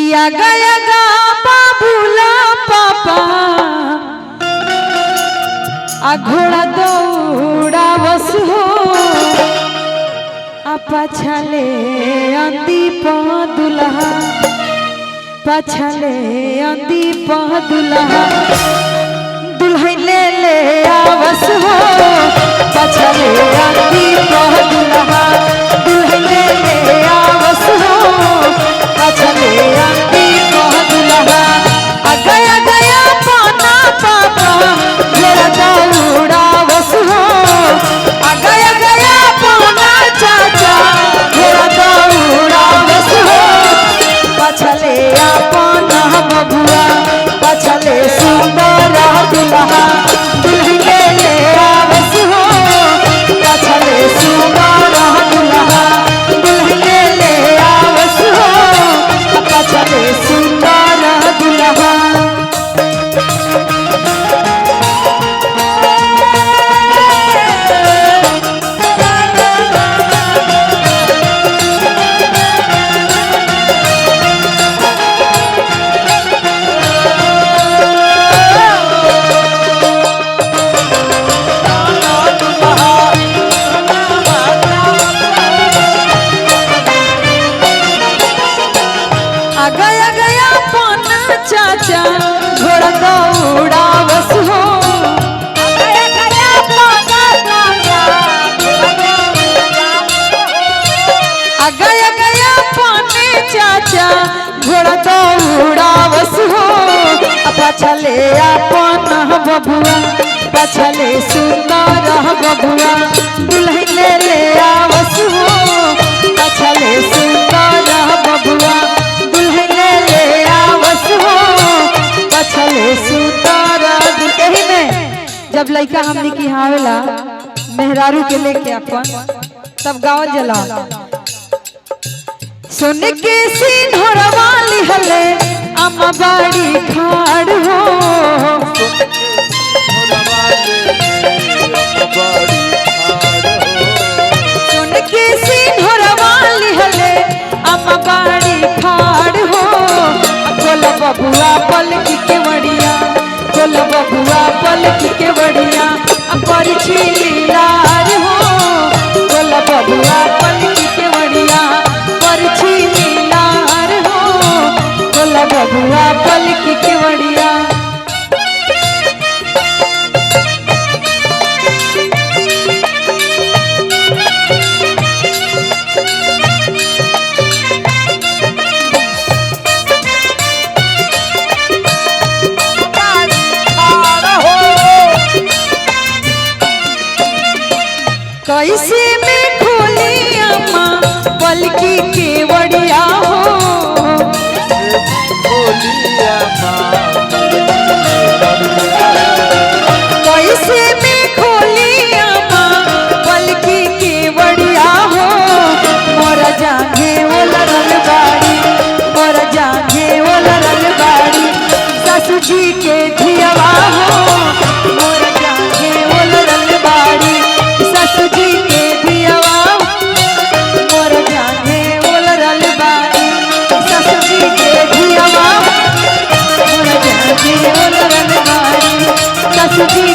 किया गया गा बाबूला पापा आ घोड़ा दौड़ा बस हो पछले अंदी दुल्हा पछले अंदी दुल्हा दुल्हन ले आवस हो पछले अंदी दुल्हा दुल्हन ले आवस हो पछले अंदी दुल्हा आ गया गया पाना पापा मेरा दौड़ा बस हो आ गया गया पाना चाचा मेरा दौड़ा बस हो पछले अपना बबुआ पछले सुंदर दुल्हा दुल्हन ले आवस हो पछले सुंदर दुल्हा दुल्हन ले आवस हो पछले सुंदर दुल्हा गया गया पाना चाचा घोड़ा दौड़ा बस हो गया गया पाना चाचा गया गया पाने चाचा घोड़ा दौड़ा बस हो पछले अपना बबुआ पछले सुंदर बबुआ दुल्हन ले आवस हो पछले सुंदर बबुआ पछले सुंदर एही में जब लड़का हमने की हावेला मेहरारू के लेके अपन तब गावल जला सुन के सिंहरवा लिहले अम्मा बाड़ी खाड़ हो सुन के सिंहरवा लिहले अम्मा बाड़ी खाड़ हो गोला बबुआ पलक के बढ़िया गोला बबुआ पलक के बढ़िया परिछी लीलार हो गोला बबुआ पलक के बढ़िया परिछी लीलार हो गोला बबुआ पलक के बढ़िया कैसे में खोली अम्मा पलकी के बढ़िया हो कैसे में खोली अम्मा पलकी के बढ़िया हो मोरा जागे वो लरल बाड़ी मोरा जागे वो लरल बाड़ी सासू जी के धियावा हो मोरा जागे वो लरल बाड़ी सासू जी के धियावा मोर जागे ओलरल बाड़ी सासू जी के धियावा मोर जागे ओलरल बाड़ी सासू जी